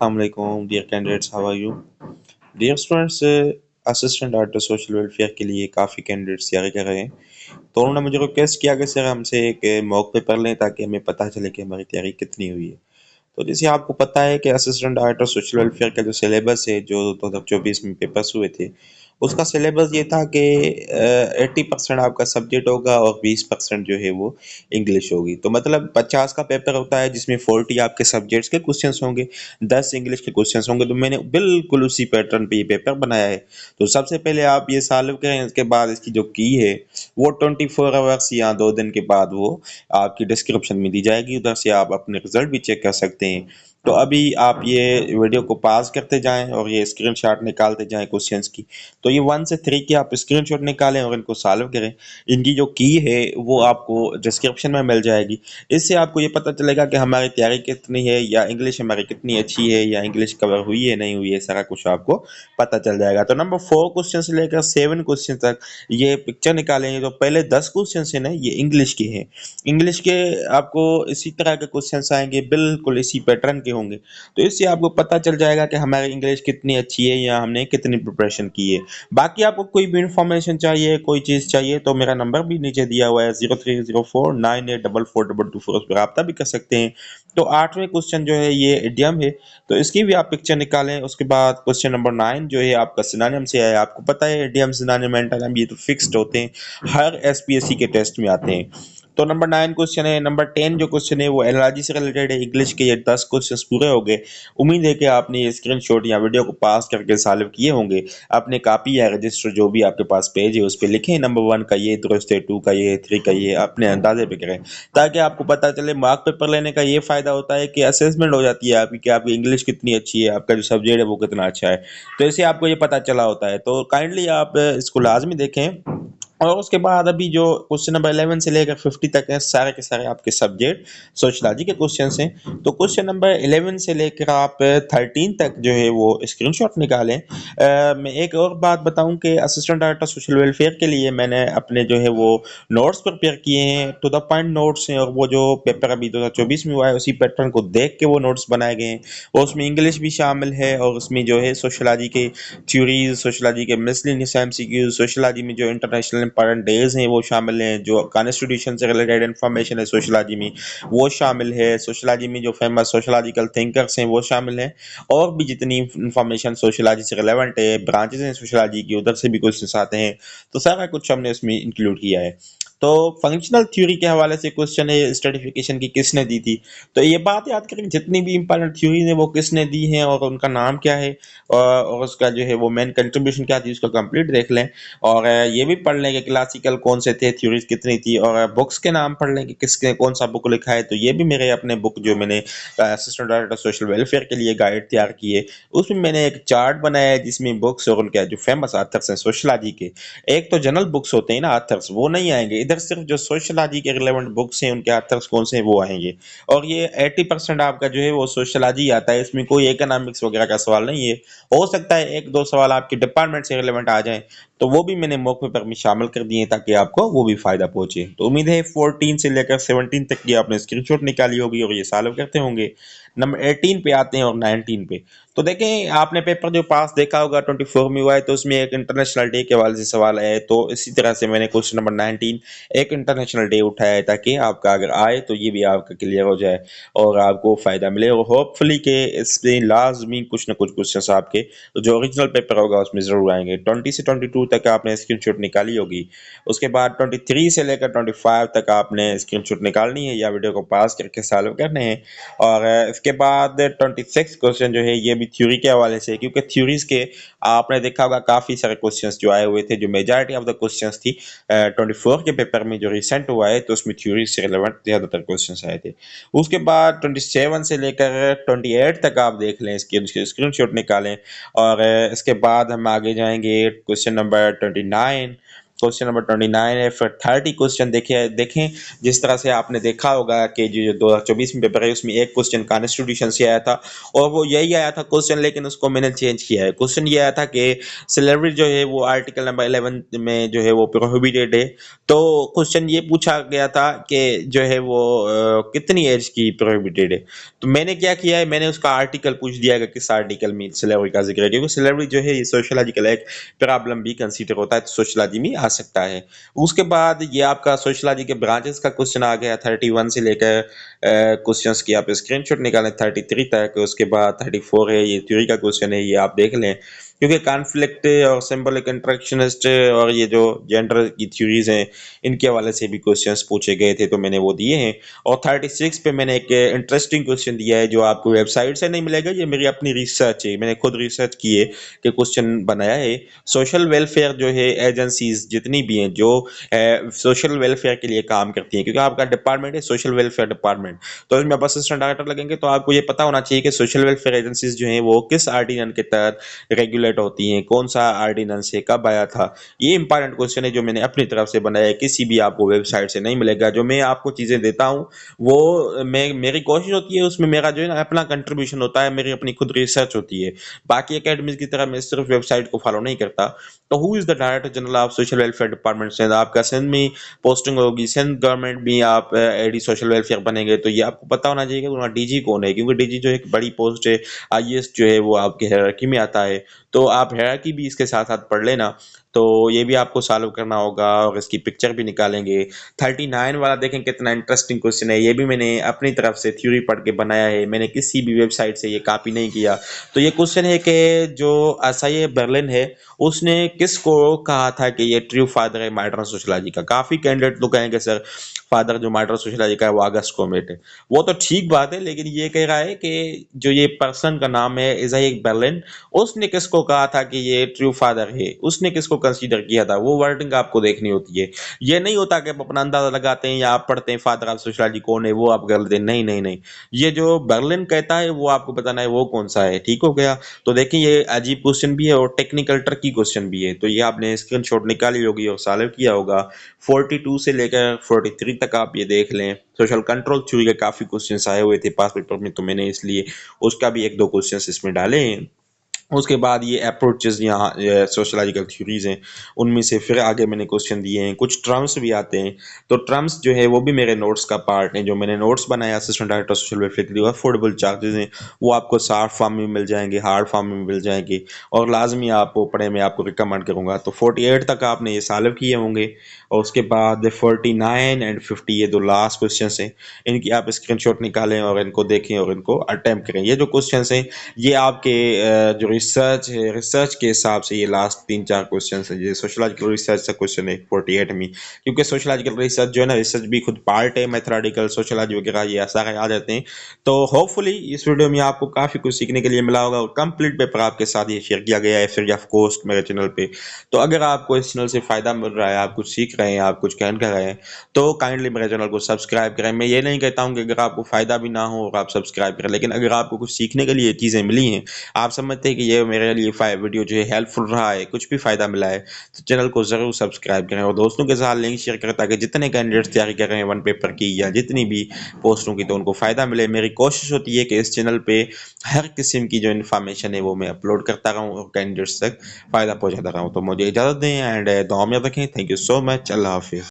Assalamualaikum, dear candidates, how are you? Dear students, assistant director social welfare के लिए काफ़ी candidates तैयारी कर रहे हैं। तो उन्होंने मुझे रिक्वेस्ट किया कि सर हमसे एक मॉक पेपर लें ताकि हमें पता चले कि हमारी तैयारी कितनी हुई है। तो जैसे आपको पता है कि असिस्टेंट डायरेक्टर सोशल वेलफेयर का जो सिलेबस है जो 2024 में पेपर्स हुए थे, उसका सिलेबस ये था कि 80% आपका सब्जेक्ट होगा और 20% जो है वो इंग्लिश होगी। तो मतलब 50 का पेपर होता है जिसमें 40 आपके सब्जेक्ट्स के क्वेश्चंस होंगे, 10 इंग्लिश के क्वेश्चंस होंगे। तो मैंने बिल्कुल उसी पैटर्न पे ये पेपर बनाया है। तो सबसे पहले आप ये सॉल्व करें, उसके बाद इसकी जो की है वो 24 आवर्स या 2 दिन के बाद वो आपकी डिस्क्रिप्शन में दी जाएगी, उधर से आप अपने रिजल्ट भी चेक कर सकते हैं। तो अभी आप ये वीडियो को पॉज़ करते जाएँ और ये स्क्रीनशॉट निकालते जाएँ क्वेश्चंस की। तो ये 1 से 3 की आप स्क्रीनशॉट निकालें और इनको सॉल्व करें। इनकी जो की है वो आपको डिस्क्रिप्शन में मिल जाएगी। इससे आपको ये पता चलेगा कि हमारी तैयारी कितनी है या इंग्लिश हमारी कितनी अच्छी है या इंग्लिश कवर हुई है, नहीं हुई है, सारा कुछ आपको पता चल जाएगा। तो नंबर 4 क्वेश्चन से लेकर 7 क्वेश्चन तक ये पिक्चर निकालेंगे। तो पहले 10 क्वेश्चन है ना, ये इंग्लिश के हैं। इंग्लिश के आपको इसी तरह के क्वेश्चंस आएंगे, बिल्कुल इसी पैटर्न के होंगे। तो इससे आपको पता चल जाएगा कि हमारी इंग्लिश कितनी अच्छी है या हमने कितनी प्रिपरेशन की है। बाकी आपको कोई भी इंफॉर्मेशन चाहिए, कोई चीज़ चाहिए, तो मेरा नंबर भी नीचे दिया हुआ है 0304984422 उस पर रब्ता भी कर सकते हैं। तो 8वें क्वेश्चन जो है ये इडियम है, तो इसकी भी आप पिक्चर निकालें। उसके बाद क्वेश्चन नंबर 9 जो है आपका सिनोनिम से है। आपको पता है इडियम, सिनोनिम, एंटोनिम ये तो फिक्स्ड होते हैं, हर एसपीएससी के टेस्ट में आते हैं। तो नंबर 9 क्वेश्चन है। नंबर 10 जो क्वेश्चन है वो एनालॉजी से रिलेटेड है। इंग्लिश के ये 10 क्वेश्चन पूरे हो गए। उम्मीद है कि आपने ये स्क्रीनशॉट या वीडियो को पास करके सॉल्व किए होंगे। अपने कॉपी या रजिस्टर जो भी आपके पास पेज है उस पे लिखें नंबर 1 का ये दुरुस्त है, 2 का ये, 3 का ये, अपने अंदाजे पे करें ताकि आपको पता चले। मार्क पेपर लेने का ये फ़ायदा होता है कि असेसमेंट हो जाती है आपकी कि आपकी इंग्लिश कितनी अच्छी है, आपका जो सब्जेक्ट है वो कितना अच्छा है। तो इससे आपको ये पता चला होता है। तो काइंडली आप इसको लाज़मी देखें। और उसके बाद अभी जो क्वेश्चन नंबर 11 से लेकर 50 तक है, सारे के सारे आपके सब्जेक्ट सोशलॉजी के क्वेश्चंस हैं। तो क्वेश्चन नंबर 11 से लेकर आप 13 तक जो है वो स्क्रीनशॉट निकालें। मैं एक और बात बताऊं कि असिस्टेंट डायरेक्टर सोशल वेलफेयर के लिए मैंने अपने जो है वो नोट्स प्रिपेयर किए हैं, टू द पॉइंट नोट्स हैं। और वो जो पेपर अभी 2024 में हुआ है उसी पैटर्न को देख के वो नोट्स बनाए गए हैं। और उसमें इंग्लिश भी शामिल है और उसमें जो है सोशलॉजी के थ्योरीज, सोशलॉजी के मिसलेनियस एमसीक्यूज, सोशलॉजी में जो इंटरनेशनल इंपॉर्टेंट डेज हैं वो शामिल हैं, जो कॉन्स्टिट्यूशन से रिलेटेड इंफॉर्मेशन है सोशलॉजी में वो शामिल है, सोशलॉजी में जो फेमस सोशलॉजिकल थिंकर्स हैं वो शामिल हैं। और भी जितनी इंफॉर्मेशन सोशलॉजी से रिलेवेंट है, ब्रांचेस हैं सोशलॉजी की, उधर से भी क्वेश्चन आते हैं। तो सारा कुछ हमने उसमें इंक्लूड किया है। तो फंक्शनल थ्योरी के हवाले से क्वेश्चन है, स्ट्रेटिफिकेशन की किसने दी थी। तो ये बात याद करें, जितनी भी इंपॉर्टेंट थ्योरीज है वो किसने दी हैं और उनका नाम क्या है और उसका जो है वो मेन कंट्रीब्यूशन क्या थी, उसको कंप्लीट देख लें। और ये भी पढ़ लें कि क्लासिकल कौन से थे, थ्योरीज कितनी थी, और बुक्स के नाम पढ़ लें कि किसने कौन सा बुक लिखा है। तो ये भी मेरे अपने बुक जो मैंने असिस्टेंट डायरेक्टर सोशल वेलफेयर के लिए गाइड तैयार की है, उसमें मैंने एक चार्ट बनाया है जिसमें बुक्स और उनके जो फेमस आथर्स हैं सोशलॉजी के। एक तो जनरल बुक्स होते हैं ना आथर्स, वो नहीं आएंगे इधर, सिर्फ जो सोशलॉजी के रिलेवेंट बुक्स हैं उनके आथर्स कौन से हैं वो आएंगे। और ये 80% आपका जो है वो सोशलॉजी आता है, इसमें कोई इकोनॉमिक्स वगैरह का सवाल नहीं है। हो सकता है एक दो सवाल आपके डिपार्टमेंट से रिलेवेंट आ जाएं, तो वो भी मैंने मॉक पेपर में शामिल कर दिए ताकि आपको वो भी फायदा पहुंचे। तो उम्मीद है 14 से लेकर 17 तक की आपने स्क्रीनशॉट निकाली होगी और ये सॉल्व करते होंगे। नंबर 18 पे आते हैं और 19 पे। तो देखें, आपने पेपर जो पास देखा होगा 24 में हुआ है, तो उसमें एक इंटरनेशनल डे के हवाले से सवाल आया है। तो इसी तरह से मैंने क्वेश्चन नंबर 19 एक इंटरनेशनल डे उठाया है ताकि आपका अगर आए तो ये भी आपका क्लियर हो जाए और आपको फायदा मिले। और होपफुली के इसमें लाजमी कुछ ना कुछ क्वेश्चन आपके जो ओरिजिनल पेपर होगा उसमें जरूर आएंगे। 20 से 22 तक आपने स्क्रीनशॉट निकाली होगी। उसके बाद 23 से लेकर 25 तक आपने स्क्रीनशॉट निकालनी है या वीडियो को पास करके सॉल्व करने हैं। और इसके बाद 26 क्वेश्चन जो है ये भी थ्योरी के हवाले से, क्योंकि थ्योरीज के आपने देखा होगा काफी सारे क्वेश्चंस जो आए हुए थे, जो मेजॉरिटी ऑफ द क्वेश्चंस थी 24 के पेपर में जो रिसेंट हुआ है, तो उसमें थ्योरी से रिलेवेंट ज्यादातर क्वेश्चंस आए थे। उसके बाद 27 से लेकर 28 तक आप देख लें, इसके स्क्रीनशॉट निकालें। और इसके बाद हम आगे जाएंगे क्वेश्चन नंबर 29 क्वेश्चन नंबर 29 है, फिर 30 क्वेश्चन देखें। जिस तरह से आपने देखा होगा कि जो 2024 में पेपर है उसमें एक क्वेश्चन कॉन्स्टिट्यूशन से आया था और वो यही आया था क्वेश्चन, लेकिन उसको मैंने चेंज किया है। क्वेश्चन ये आया था कि स्लेवरी जो है वो आर्टिकल नंबर 11 में जो है वो प्रोहिबिटेड है। तो क्वेश्चन ये पूछा गया था कि जो है वो कितनी एज की प्रोहिबिटेड है। तो मैंने क्या किया है, मैंने उसका आर्टिकल पूछ दिया कि किस आर्टिकल में स्लेवरी का जिक्र है, क्योंकि स्लेवरी जो है ये सोशलॉजिकल एक प्रॉब्लम भी कंसीडर होता है, तो सोशलॉजी में आ सकता है। उसके बाद ये आपका सोशलॉजी के ब्रांचेस का क्वेश्चन आ गया 31 से लेकर क्वेश्चंस की आप स्क्रीनशॉट निकालें 33 तक। उसके बाद 34 है, ये थ्योरी का क्वेश्चन है, ये आप देख लें, क्योंकि कॉन्फ्लिक्ट और सिंबॉलिक इंटरेक्शनिस्ट और ये जो जेंडर की थ्योरीज हैं इनके हवाले से भी क्वेश्चंस पूछे गए थे, तो मैंने वो दिए हैं। और 36 पे मैंने एक इंटरेस्टिंग क्वेश्चन दिया है जो आपको वेबसाइट से नहीं मिलेगा, ये मेरी अपनी रिसर्च है, मैंने खुद रिसर्च की है कि क्वेश्चन बनाया है। सोशल वेलफेयर जो है एजेंसीज जितनी भी हैं जो सोशल वेलफेयर के लिए काम करती हैं, क्योंकि आपका डिपार्टमेंट है सोशल वेलफेयर डिपार्टमेंट, तो इसमें बस असिस्टेंट डायरेक्टर लगेंगे, तो आपको ये पता होना चाहिए कि सोशल वेलफेयर एजेंसीज जो हैं वो किस आर्डिनेंस के तहत रेगुलेट होती हैं, कौन सा आर्डिनेंस है, कब आया था। ये इंपॉर्टेंट क्वेश्चन है जो मैंने अपनी तरफ से बनाया है, किसी भी आपको वेबसाइट से नहीं मिलेगा। जो मैं आपको चीज़ें देता हूँ वो मैं मेरी कोशिश होती है, उसमें मेरा जो है ना अपना कंट्रीब्यूशन होता है, मेरी अपनी खुद रिसर्च होती है। बाकी एकेडमीज की तरह मैं सिर्फ वेबसाइट को फॉलो नहीं करता। तो who is the director general of social welfare department Sindh, आपका सिंध में पोस्टिंग होगी, सिंध गवर्नमेंट में आप एडी सोशल वेलफेयर बनेंगे, तो ये आपको पता होना चाहिए कि वहाँ डीजी कौन है, क्योंकि डीजी जो एक बड़ी पोस्ट है, आईएएस जो है वो आपके हायरार्की में आता है। तो आप हायरार्की भी इसके साथ साथ पढ़ लेना, तो ये भी आपको सॉल्व करना होगा और इसकी पिक्चर भी निकालेंगे। 39 वाला देखें कितना इंटरेस्टिंग क्वेश्चन है, ये भी मैंने अपनी तरफ से थ्योरी पढ़ के बनाया है, मैंने किसी भी वेबसाइट से ये कॉपी नहीं किया। तो ये क्वेश्चन है कि जो असाई बर्लिन है उसने किसको कहा था कि ये ट्रू फादर है मॉडर्न सोशियोलॉजी का। काफी कैंडिडेट तो कहेंगे सर फादर जो मॉडर्न सोशियोलॉजी का है वो अगस्त कॉमेट है। वो तो ठीक बात है, लेकिन ये कह रहा है कि जो ये पर्सन का नाम है इज़ाई बर्लिन, उसने किसको कहा था कि ये ट्रू फादर है, उसने किसको कंसीडर किया था, वो वर्डिंग आपको देखनी होती है। ये नहीं होता कि आप अपना अंदाजा लगाते हैं या आप पढ़ते हैं फादर ऑफ सोशियोलॉजी कौन है वो आप कर लेते हैं, नहीं नहीं नहीं। ये जो बर्लिन कहता है वो आपको बताना है वो कौन सा है, ठीक हो गया। तो देखिए ये अजीब क्वेश्चन भी है और टेक्निकल ट्रिकी क्वेश्चन भी है, तो ये आपने स्क्रीनशॉट निकाली होगी और सॉल्व किया होगा। 42 से लेकर 43 तक आप ये देख लें। सोशल कंट्रोल थ्योरी के काफी क्वेश्चंस आए हुए थे पास पेपर में, तो मैंने इसलिए उसका भी एक दो क्वेश्चंस इसमें डाले हैं। उसके बाद ये अप्रोचेस यहाँ सोशलॉजिकल थ्योरीज हैं, उनमें से फिर आगे मैंने क्वेश्चन दिए हैं। कुछ टर्म्स भी आते हैं, तो टर्म्स जो है वो भी मेरे नोट्स का पार्ट है, जो मैंने नोट्स बनाया असिस्टेंट डायरेक्टर सोशल वेलफेयर के लिए। अफोर्डेबल चार्जेस हैं वो आपको सॉफ्ट फॉर्म में मिल जाएंगे, हार्ड फॉर्म में मिल जाएंगे, और लाजमी आपको पढ़े, मैं आपको रिकमेंड करूँगा। तो 48 तक आपने ये सॉल्व किए होंगे, और उसके बाद 49 एंड 50 ये दो लास्ट क्वेश्चन हैं, इनकी आप स्क्रीनशॉट निकालें और इनको देखें और इनको अटेम्प्ट करें। ये जो क्वेश्चन हैं ये आपके जो रिसर्च है, रिसर्च के हिसाब से ये लास्ट 3-4 क्वेश्चन है। ये सोशलॉजिकल रिसर्च का क्वेश्चन है 48 में, क्योंकि सोशलॉजिकल रिसर्च जो है ना, रिसर्च भी खुद पार्ट है, मैथमेटिकल सोशलॉजी वगैरह ये सारे आ जाते हैं। तो होपफुली इस वीडियो में आपको काफ़ी कुछ सीखने के लिए मिला होगा, और कंप्लीट पेपर आपके साथ ये शेयर किया गया है फ्री ऑफ कॉस्ट मेरे चैनल पे। तो अगर आपको इस चैनल से फ़ायदा मिल रहा है, आप कुछ सीख रहे हैं, आप कुछ कहन कर रहे हैं, तो काइंडली मेरे चैनल को सब्सक्राइब करें। मैं ये नहीं कहता हूँ कि अगर आपको फ़ायदा भी ना हो और आप सब्सक्राइब करें, लेकिन अगर आपको कुछ सीखने के लिए चीज़ें मिली हैं, आप समझते हैं कि ये मेरे लिए वीडियो जो है हेल्पफुल रहा है, कुछ भी फ़ायदा मिला है, तो चैनल को ज़रूर सब्सक्राइब करें और दोस्तों के साथ लिंक शेयर करें, ताकि जितने कैंडिडेट्स तैयारी कर रहे हैं वन पेपर की या जितनी भी पोस्टों की, तो उनको फ़ायदा मिले। मेरी कोशिश होती है कि इस चैनल पे हर किस्म की जो इन्फॉर्मेशन है वो मैं अपलोड करता रहूँ और कैंडिडेट्स तक फ़ायदा पहुँचाता रहूँ। तो मुझे इजाज़त दें एंड दुआ में रखें। Thank you so much. अल्लाह हाफिज़।